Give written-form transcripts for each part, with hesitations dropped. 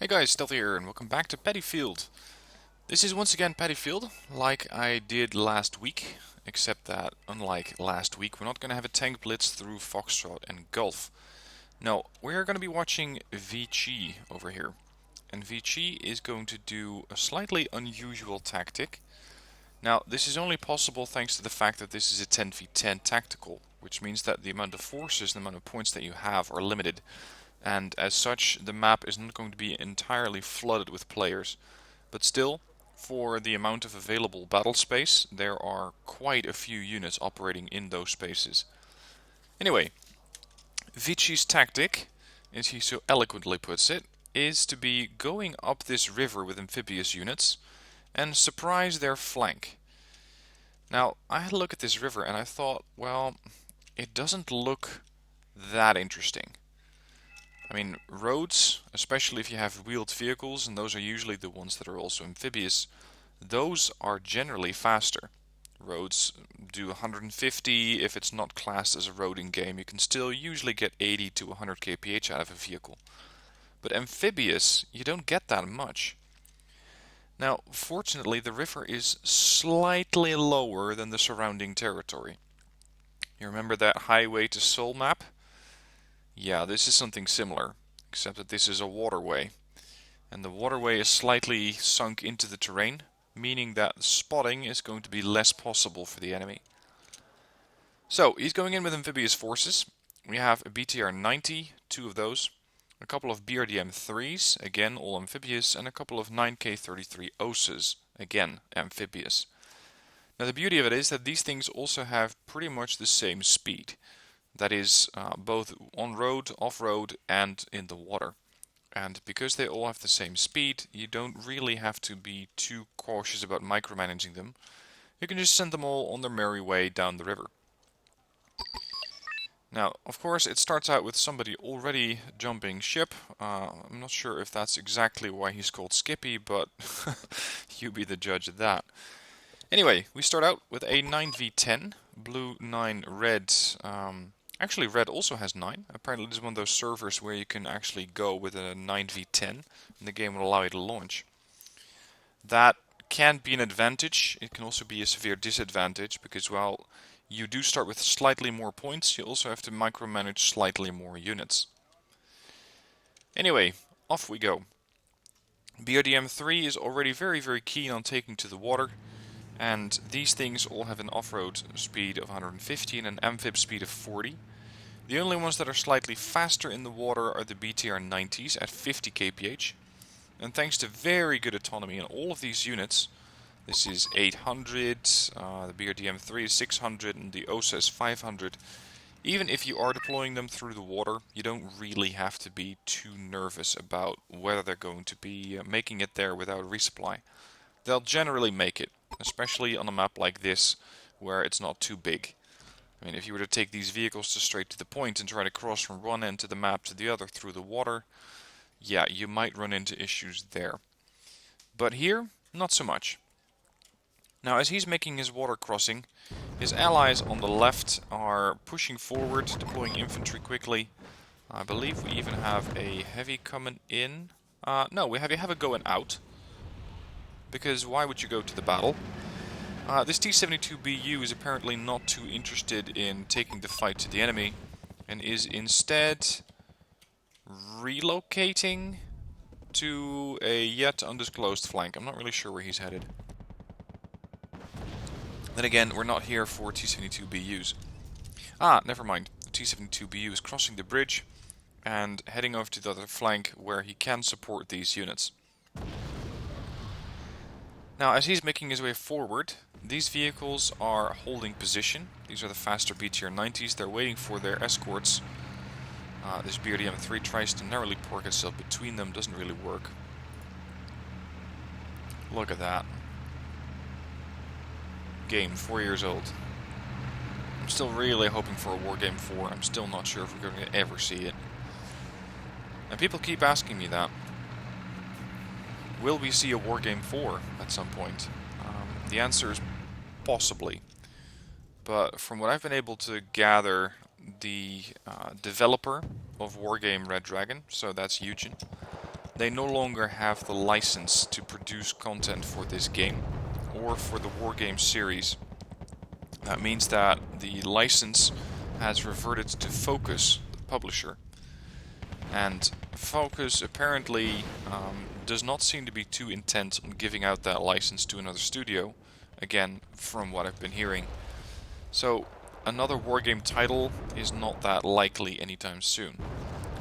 Hey guys, Stealth here, and welcome back to Paddyfield. This is once again Paddyfield, like I did last week, except that, unlike last week, we're not going to have a tank blitz through Foxtrot and Golf. No, we're going to be watching Vici over here. And Vici is going to do a slightly unusual tactic. Now, this is only possible thanks to the fact that this is a 10v10 tactical, which means that the amount of forces and the amount of points that you have are limited. And as such, the map is not going to be entirely flooded with players. But still, for the amount of available battle space, there are quite a few units operating in those spaces. Anyway, Vici's tactic, as he so eloquently puts it, is to be going up this river with amphibious units and surprise their flank. Now, I had a look at this river and I thought, well, it doesn't look that interesting. I mean, roads, especially if you have wheeled vehicles, and those are usually the ones that are also amphibious, those are generally faster. Roads do 150. If it's not classed as a road in game, you can still usually get 80 to 100 kph out of a vehicle. But amphibious, you don't get that much. Now, fortunately, the river is slightly lower than the surrounding territory. You remember that Highway to Seoul map? Yeah, this is something similar, except that this is a waterway. And the waterway is slightly sunk into the terrain, meaning that spotting is going to be less possible for the enemy. So, he's going in with amphibious forces. We have a BTR-90, two of those, a couple of BRDM-3s, again all amphibious, and a couple of 9K33 OSAs, again amphibious. Now the beauty of it is that these things also have pretty much the same speed. That is, both on-road, off-road, and in the water. And because they all have the same speed, you don't really have to be too cautious about micromanaging them. You can just send them all on their merry way down the river. Now, of course, it starts out with somebody already jumping ship. I'm not sure if that's exactly why he's called Skippy, but you be the judge of that. Anyway, we start out with a 9v10, blue 9, red. Actually, red also has 9. Apparently, this is one of those servers where you can actually go with a 9v10, and the game will allow you to launch. That can be an advantage. It can also be a severe disadvantage, because while you do start with slightly more points, you also have to micromanage slightly more units. Anyway, off we go. BRDM-3 is already very keen on taking to the water. And these things all have an off-road speed of 150 and an amphib speed of 40. The only ones that are slightly faster in the water are the BTR-90s at 50 kph. And thanks to very good autonomy in all of these units, this is 800, the BRDM-3 is 600, and the OSA is 500. Even if you are deploying them through the water, you don't really have to be too nervous about whether they're going to be making it there without a resupply. They'll generally make it, especially on a map like this, where it's not too big. I mean, if you were to take these vehicles straight to the point and try to cross from one end to the map to the other through the water, yeah, you might run into issues there. But here, not so much. Now, as he's making his water crossing, his allies on the left are pushing forward, deploying infantry quickly. I believe we even have a heavy coming in. No, we have a going out. Because why would you go to the battle? This T-72BU is apparently not too interested in taking the fight to the enemy, and is instead relocating to a yet undisclosed flank. I'm not really sure where he's headed. Then again, we're not here for T-72BUs. Never mind. The T-72BU is crossing the bridge and heading over to the other flank where he can support these units. Now, as he's making his way forward, these vehicles are holding position. These are the faster BTR-90s. They're waiting for their escorts. This BRDM-3 tries to narrowly park itself between them. Doesn't really work. Look at that. Game, 4 years old. I'm still really hoping for a Wargame 4. I'm still not sure if we're going to ever see it. And people keep asking me that. Will we see a Wargame 4 at some point? The answer is possibly. But from what I've been able to gather, the developer of Wargame Red Dragon, so that's Eugen, they no longer have the license to produce content for this game or for the Wargame series. That means that the license has reverted to Focus, the publisher. And Focus apparently does not seem to be too intent on giving out that license to another studio, again, from what I've been hearing. So another Wargame title is not that likely anytime soon.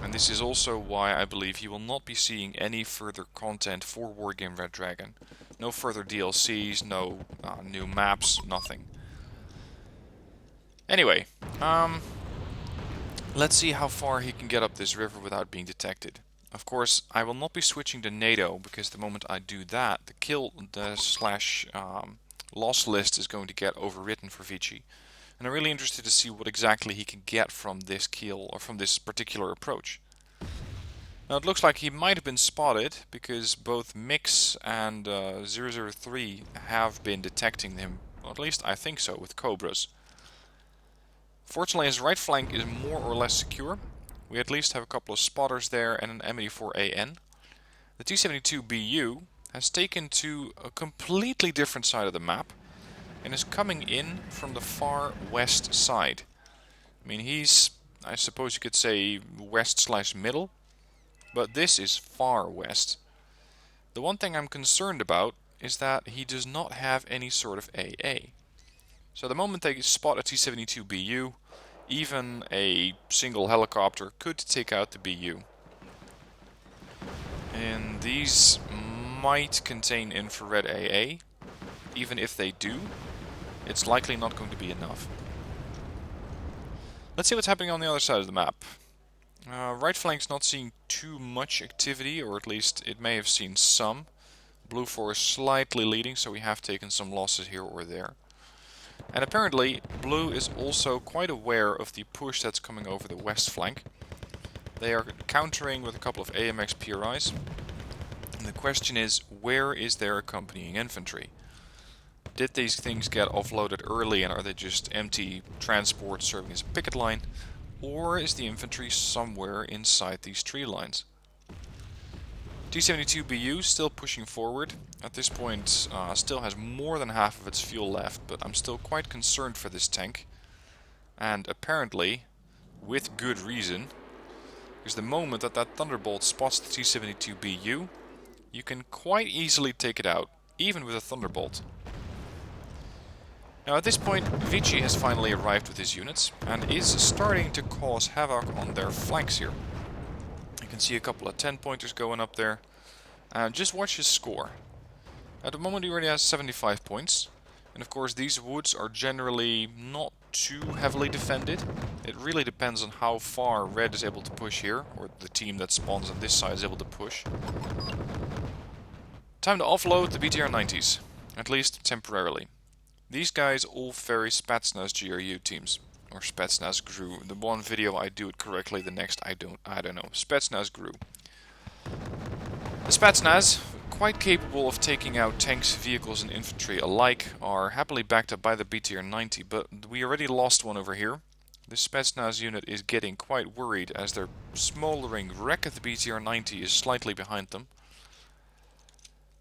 And this is also why I believe you will not be seeing any further content for Wargame Red Dragon. No further DLCs, no new maps, nothing. Anyway, let's see how far he can get up this river without being detected. Of course, I will not be switching to NATO, because the moment I do that, the loss list is going to get overwritten for Vici. And I'm really interested to see what exactly he can get from this kill, or from this particular approach. Now it looks like he might have been spotted, because both Mix and 003 have been detecting him, or at least I think so, with Cobras. Fortunately, his right flank is more or less secure. We at least have a couple of spotters there and an M84AN. The T-72BU has taken to a completely different side of the map and is coming in from the far west side. I mean, he's, I suppose you could say, west/middle, but this is far west. The one thing I'm concerned about is that he does not have any sort of AA. So the moment they spot a T-72BU, even a single helicopter could take out the BU. And these might contain infrared AA. Even if they do, it's likely not going to be enough. Let's see what's happening on the other side of the map. Right flank's not seeing too much activity, or at least it may have seen some. Blue 4 is slightly leading, so we have taken some losses here or there. And apparently, Blue is also quite aware of the push that's coming over the west flank. They are countering with a couple of AMX PRIs. And the question is, where is their accompanying infantry? Did these things get offloaded early and are they just empty transports serving as a picket line? Or is the infantry somewhere inside these tree lines? T-72BU still pushing forward. At this point still has more than half of its fuel left, but I'm still quite concerned for this tank. And apparently, with good reason, because the moment that that Thunderbolt spots the T-72BU, you can quite easily take it out, even with a Thunderbolt. Now at this point, Vici has finally arrived with his units, and is starting to cause havoc on their flanks here. You can see a couple of 10-pointers going up there. Just watch his score. At the moment he already has 75 points. And of course these woods are generally not too heavily defended. It really depends on how far Red is able to push here, or the team that spawns on this side is able to push. Time to offload the BTR-90s, at least temporarily. These guys all very Spetsnaz GRU teams. Or Spetsnaz GRU. The one video I do it correctly, the next I don't know. Spetsnaz GRU. The Spetsnaz, quite capable of taking out tanks, vehicles and infantry alike, are happily backed up by the BTR-90, but we already lost one over here. This Spetsnaz unit is getting quite worried as their smoldering wreck of the BTR-90 is slightly behind them.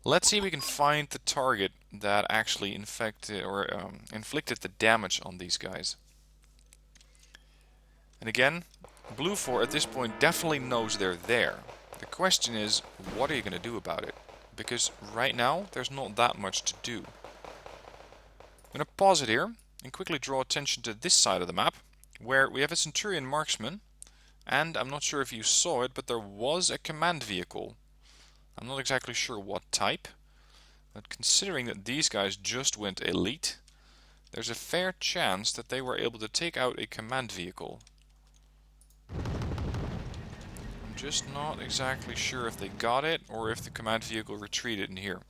Let's see if we can find the target that actually inflicted the damage on these guys. And again, Blue 4 at this point definitely knows they're there. The question is, what are you going to do about it? Because right now, there's not that much to do. I'm going to pause it here and quickly draw attention to this side of the map, where we have a Centurion marksman, and I'm not sure if you saw it, but there was a command vehicle. I'm not exactly sure what type, but considering that these guys just went elite, there's a fair chance that they were able to take out a command vehicle. I'm just not exactly sure if they got it or if the command vehicle retreated in here.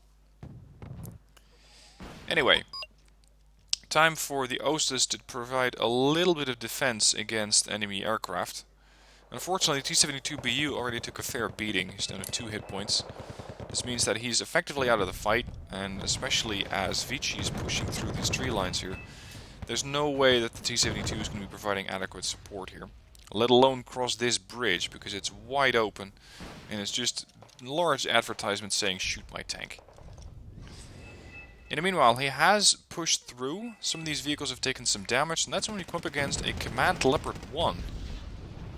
Anyway, time for the Ostas to provide a little bit of defense against enemy aircraft. Unfortunately, T-72BU already took a fair beating. He's down to 2 hit points. This means that he's effectively out of the fight, and especially as Vici is pushing through these tree lines here, there's no way that the T-72 is going to be providing adequate support here. Let alone cross this bridge, because it's wide open, and it's just large advertisement saying shoot my tank. In the meanwhile, he has pushed through. Some of these vehicles have taken some damage, and that's when we come up against a Command Leopard 1.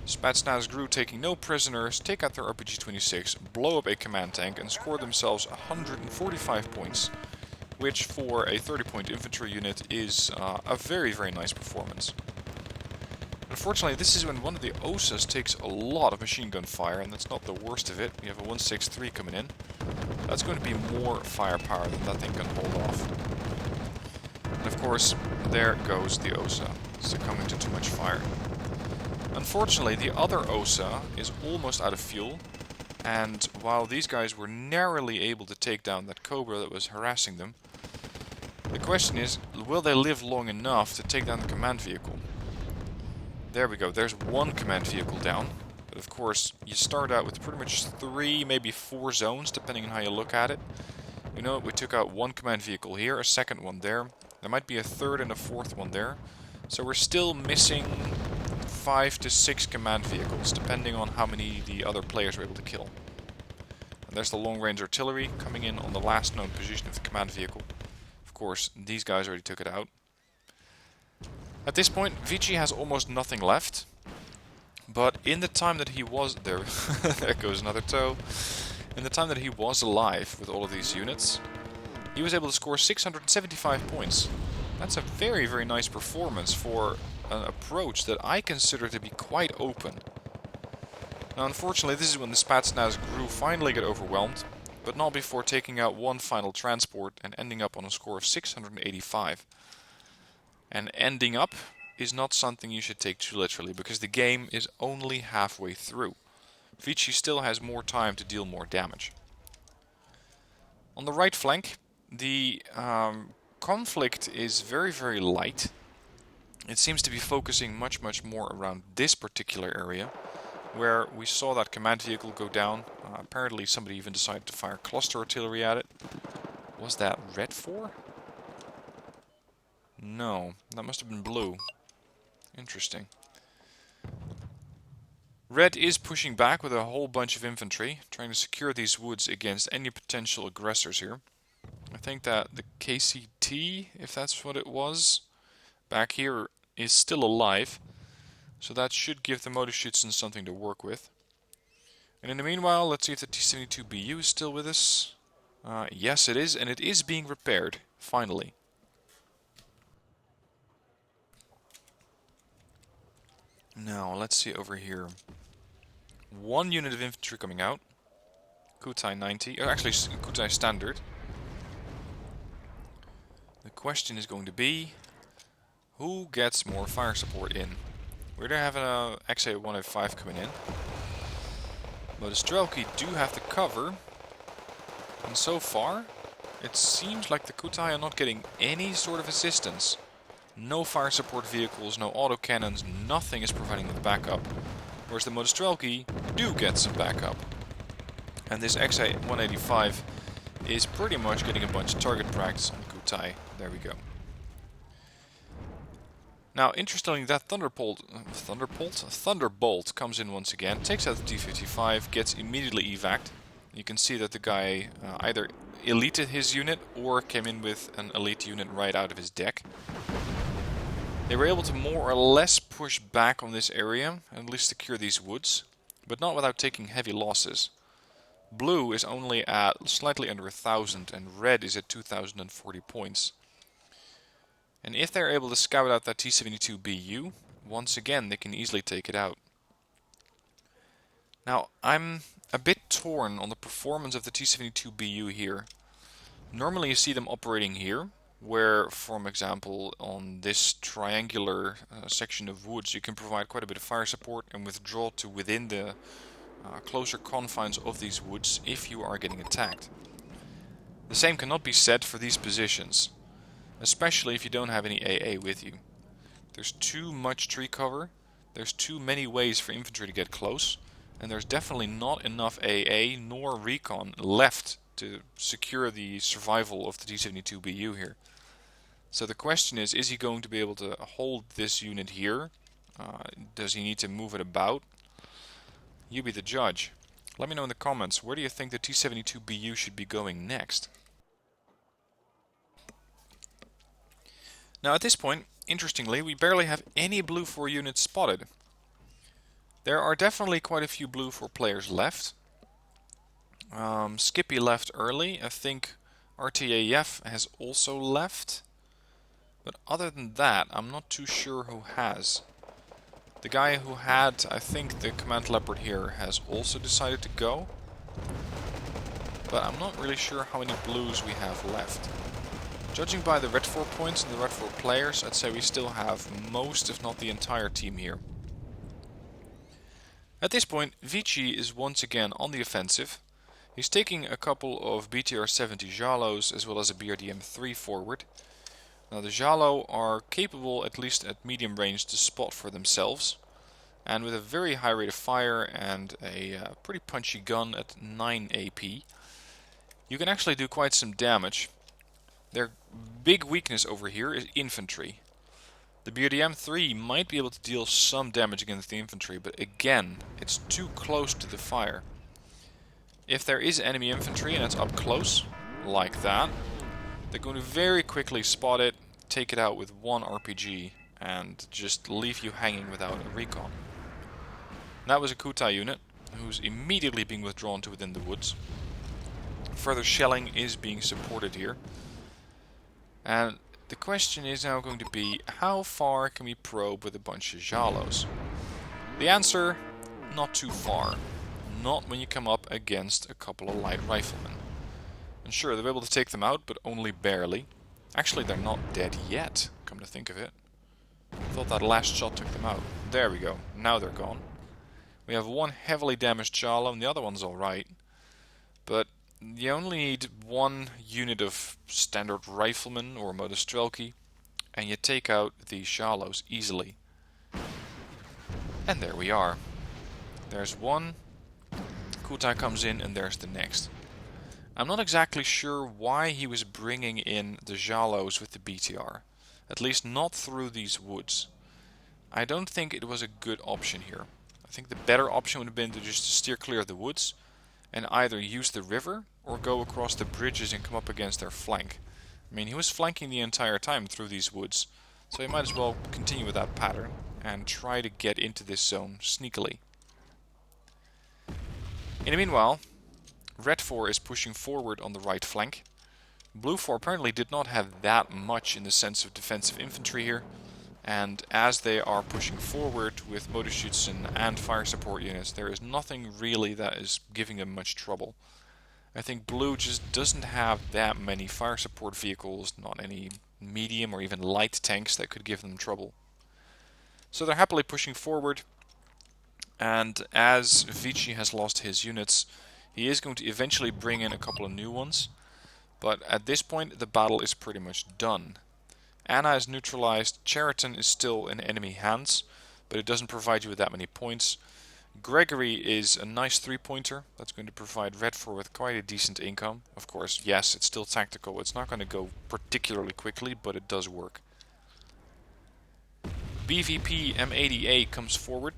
Spetsnaz Gru taking no prisoners, take out their RPG-26, blow up a command tank, and score themselves 145 points, which for a 30-point infantry unit is a very, very nice performance. Unfortunately, this is when one of the OSAs takes a lot of machine gun fire, and that's not the worst of it. We have a 163 coming in. That's going to be more firepower than that thing can hold off. And of course, there goes the OSA, succumbing to too much fire. Unfortunately, the other OSA is almost out of fuel, and while these guys were narrowly able to take down that Cobra that was harassing them, the question is, will they live long enough to take down the command vehicle? There we go, there's one command vehicle down. But of course, you start out with pretty much 3, maybe 4 zones, depending on how you look at it. You know, we took out one command vehicle here, a second one there. There might be a third and a fourth one there. So we're still missing 5 to 6 command vehicles, depending on how many the other players were able to kill. And there's the long-range artillery coming in on the last known position of the command vehicle. Of course, these guys already took it out. At this point, Vici has almost nothing left. But in the time that he was... There goes another toe. In the time that he was alive with all of these units, he was able to score 675 points. That's a very, very nice performance for an approach that I consider to be quite open. Now, unfortunately, this is when the Spetsnaz Gru finally get overwhelmed, but not before taking out one final transport and ending up on a score of 685. And ending up is not something you should take too literally, because the game is only halfway through. Vici still has more time to deal more damage. On the right flank, the conflict is very, very light. It seems to be focusing much, much more around this particular area, where we saw that command vehicle go down. Apparently somebody even decided to fire cluster artillery at it. Was that red 4? No, that must have been blue. Interesting. Red is pushing back with a whole bunch of infantry, trying to secure these woods against any potential aggressors here. I think that the KCT, if that's what it was, back here is still alive, so that should give the Motorschützen something to work with. And in the meanwhile, let's see if the T-72BU is still with us. Yes, it is, and it is being repaired, finally. Now, let's see over here. One unit of infantry coming out. Kutai 90, or actually Kutai Standard. The question is going to be, who gets more fire support in? We're going to have an XA-105 coming in. But the Strelki do have the cover. And so far, it seems like the Kutai are not getting any sort of assistance. No fire support vehicles, no autocannons, nothing is providing the backup. Whereas the Modestrelki do get some backup. And this XA-185 is pretty much getting a bunch of target practice on Kutai. There we go. Now, interestingly, that Thunderbolt comes in once again, takes out the T-55, gets immediately evac'd. You can see that the guy either elited his unit or came in with an elite unit right out of his deck. They were able to more or less push back on this area, and at least secure these woods, but not without taking heavy losses. Blue is only at slightly under 1,000, and red is at 2,040 points. And if they're able to scout out that T-72BU, once again they can easily take it out. Now, I'm a bit torn on the performance of the T-72BU here. Normally you see them operating here, where, for example, on this triangular section of woods you can provide quite a bit of fire support and withdraw to within the closer confines of these woods if you are getting attacked. The same cannot be said for these positions, especially if you don't have any AA with you. There's too much tree cover, there's too many ways for infantry to get close, and there's definitely not enough AA nor recon left to secure the survival of the T-72BU here. So the question is he going to be able to hold this unit here? Does he need to move it about? You be the judge. Let me know in the comments, where do you think the T-72BU should be going next? Now at this point, interestingly, we barely have any blue 4 units spotted. There are definitely quite a few blue 4 players left. Skippy left early. I think RTAF has also left. But other than that, I'm not too sure who has. The guy who had, I think, the command leopard here has also decided to go. But I'm not really sure how many blues we have left. Judging by the red 4 points and the red 4 players, I'd say we still have most, if not the entire team here. At this point, Vici is once again on the offensive. He's taking a couple of BTR-70 Jalos as well as a BRDM-3 forward. Now the Jalo are capable, at least at medium range, to spot for themselves. And with a very high rate of fire and a pretty punchy gun at 9 AP, you can actually do quite some damage. Their big weakness over here is infantry. The BRDM-3 might be able to deal some damage against the infantry, but again, it's too close to the fire. If there is enemy infantry and it's up close, like that, they're going to very quickly spot it, take it out with one RPG, and just leave you hanging without a recon. That was a Kutai unit, who's immediately being withdrawn to within the woods. Further shelling is being supported here. And the question is now going to be, how far can we probe with a bunch of Jalos? The answer, not too far. Not when you come up against a couple of light riflemen. And sure, they're able to take them out, but only barely. Actually, they're not dead yet, come to think of it. I thought that last shot took them out. There we go, now they're gone. We have one heavily damaged Jalo, and the other one's alright. But you only need one unit of standard riflemen or motostrelki, and you take out the Jalos easily. And there we are. There's one. Kutai comes in, and there's the next. I'm not exactly sure why he was bringing in the Jalos with the BTR. At least not through these woods. I don't think it was a good option here. I think the better option would have been to just steer clear of the woods and either use the river or go across the bridges and come up against their flank. I mean, he was flanking the entire time through these woods, so he might as well continue with that pattern and try to get into this zone sneakily. In the meanwhile, Red 4 is pushing forward on the right flank. Blue 4 apparently did not have that much in the sense of defensive infantry here, and as they are pushing forward with Motorschützen and fire support units, there is nothing really that is giving them much trouble. I think Blue just doesn't have that many fire support vehicles, not any medium or even light tanks that could give them trouble. So they're happily pushing forward, and as Vici has lost his units, he is going to eventually bring in a couple of new ones, but at this point the battle is pretty much done. Anna is neutralized, Cheriton is still in enemy hands, but it doesn't provide you with that many points. Gregory is a nice 3-pointer that's going to provide Red 4 with quite a decent income. Of course, yes, it's still tactical, it's not going to go particularly quickly, but it does work. BVP M80A comes forward.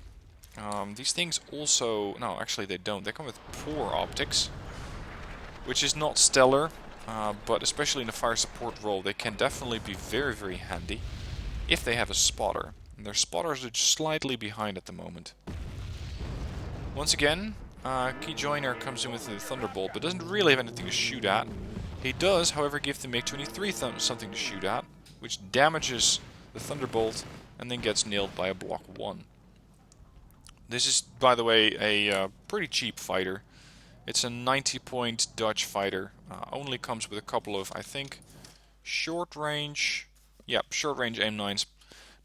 These things also... no, actually they don't. They come with poor optics, which is not stellar, but especially in the fire support role, they can definitely be very, very handy if they have a spotter. And their spotters are just slightly behind at the moment. Once again, Key Joiner comes in with the Thunderbolt, but doesn't really have anything to shoot at. He does, however, give the MiG-23 something to shoot at, which damages the Thunderbolt and then gets nailed by a Block 1. This is, by the way, a pretty cheap fighter. It's a 90-point Dutch fighter. Only comes with a couple of, I think, short-range aim-9s.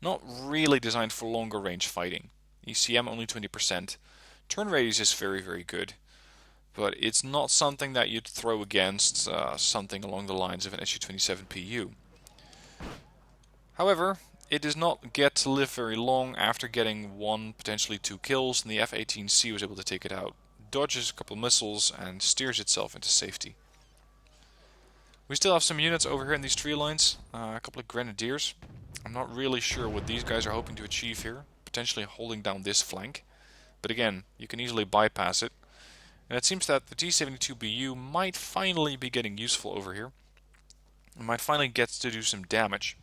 Not really designed for longer range fighting. ECM only 20%. Turn radius is very, very good. But it's not something that you'd throw against something along the lines of an Su-27PU. However, it does not get to live very long after getting 1, potentially 2 kills, and the F-18C was able to take it out. Dodges a couple missiles and steers itself into safety. We still have some units over here in these tree lines, a couple of grenadiers. I'm not really sure what these guys are hoping to achieve here, potentially holding down this flank. But again, you can easily bypass it. And it seems that the T-72BU might finally be getting useful over here. It might finally get to do some damage.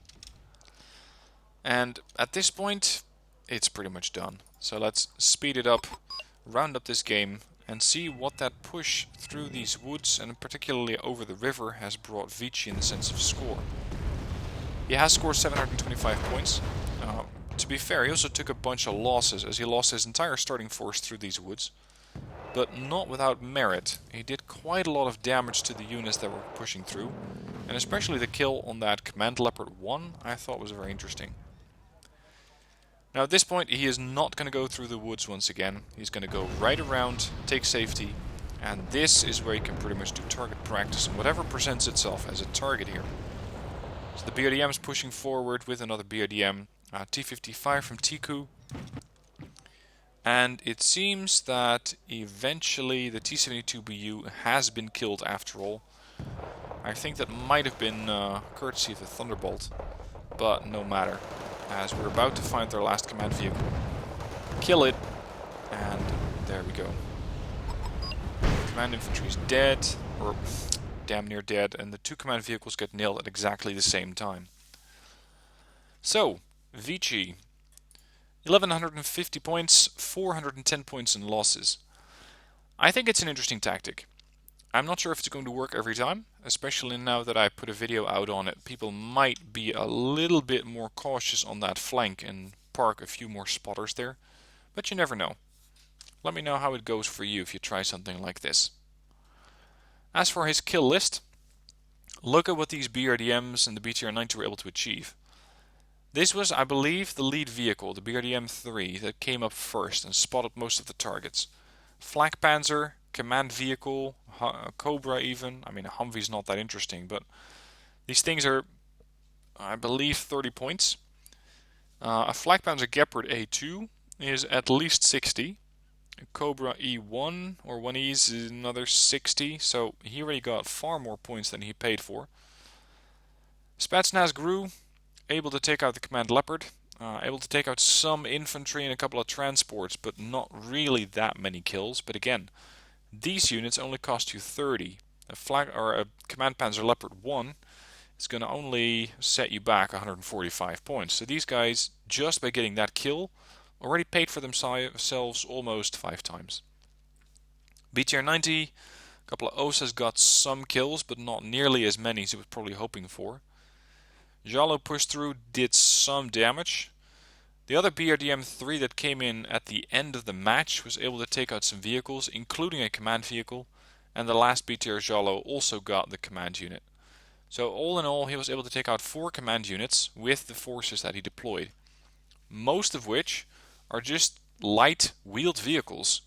And at this point, it's pretty much done. So let's speed it up, round up this game, and see what that push through these woods, and particularly over the river, has brought Vici in the sense of score. He has scored 725 points. To be fair, he also took a bunch of losses, as he lost his entire starting force through these woods. But not without merit. He did quite a lot of damage to the units that were pushing through, and especially the kill on that Command Leopard 1 I thought was very interesting. Now at this point he is not going to go through the woods once again. He's going to go right around, take safety, and this is where he can pretty much do target practice on whatever presents itself as a target here. So the BRDM is pushing forward with another BRDM, T-55 from Tiku. And it seems that eventually the T-72BU has been killed after all. I think that might have been courtesy of the Thunderbolt, but no matter, as we're about to find their last command vehicle. Kill it, and there we go. Command infantry is dead, or damn near dead, and the two command vehicles get nailed at exactly the same time. So, Vici. 1150 points, 410 points in losses. I think it's an interesting tactic. I'm not sure if it's going to work every time, especially now that I put a video out on it. People might be a little bit more cautious on that flank and park a few more spotters there, but you never know. Let me know how it goes for you if you try something like this. As for his kill list, look at what these BRDMs and the BTR-90 were able to achieve. This was, I believe, the lead vehicle, the BRDM-3, that came up first and spotted most of the targets. Flak Panzer, command vehicle, Cobra even. I mean, a Humvee's not that interesting, but these things are, I believe, 30 points. A Flak Panzer Gepard A2 is at least 60. A Cobra E1 or 1Es is another 60, so he already got far more points than he paid for. Spetsnaz Gru, able to take out the Command Leopard, able to take out some infantry and a couple of transports, but not really that many kills. But again, these units only cost you 30. A Command Panzer Leopard 1 is going to only set you back 145 points. So these guys, just by getting that kill, already paid for themselves almost 5 times. BTR-90, a couple of OSAs got some kills, but not nearly as many as he was probably hoping for. Jalo pushed through, did some damage. The other BRDM-3 that came in at the end of the match was able to take out some vehicles, including a command vehicle, and the last BTR Jalo also got the command unit. So all in all, he was able to take out 4 command units with the forces that he deployed, most of which are just light wheeled vehicles.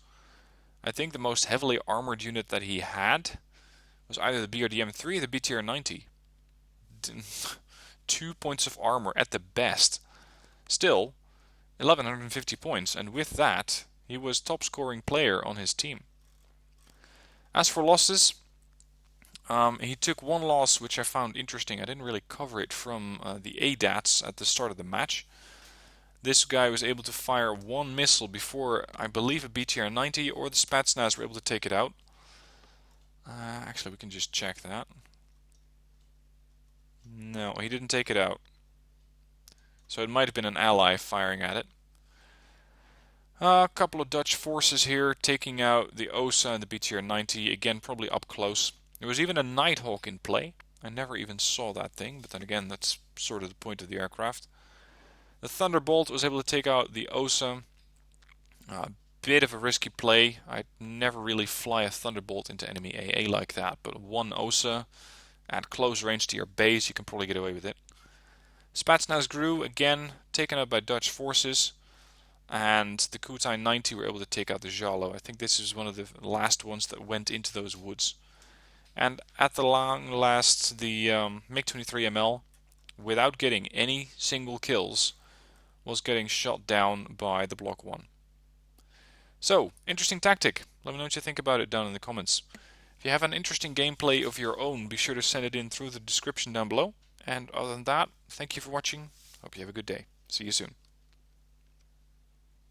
I think the most heavily armored unit that he had was either the BRDM-3 or the BTR-90. 2 points of armor at the best. Still, 1150 points, and with that, he was top scoring player on his team. As for losses, he took one loss which I found interesting. I didn't really cover it from the ADATs at the start of the match. This guy was able to fire one missile before, I believe, a BTR-90 or the Spetsnaz were able to take it out. Actually, we can just check that. No, he didn't take it out. So it might have been an ally firing at it. A couple of Dutch forces here taking out the OSA and the BTR-90, again probably up close. There was even a Nighthawk in play. I never even saw that thing, but then again that's sort of the point of the aircraft. The Thunderbolt was able to take out the OSA. A bit of a risky play. I'd never really fly a Thunderbolt into enemy AA like that, but one OSA at close range to your base, you can probably get away with it. Spetsnaz Gru, again, taken out by Dutch forces. And the Kutai 90 were able to take out the Jalo. I think this is one of the last ones that went into those woods. And at the long last, the MiG-23ML, without getting any single kills, was getting shot down by the Block 1. So, interesting tactic. Let me know what you think about it down in the comments. If you have an interesting gameplay of your own, be sure to send it in through the description down below. And other than that, thank you for watching. Hope you have a good day. See you soon.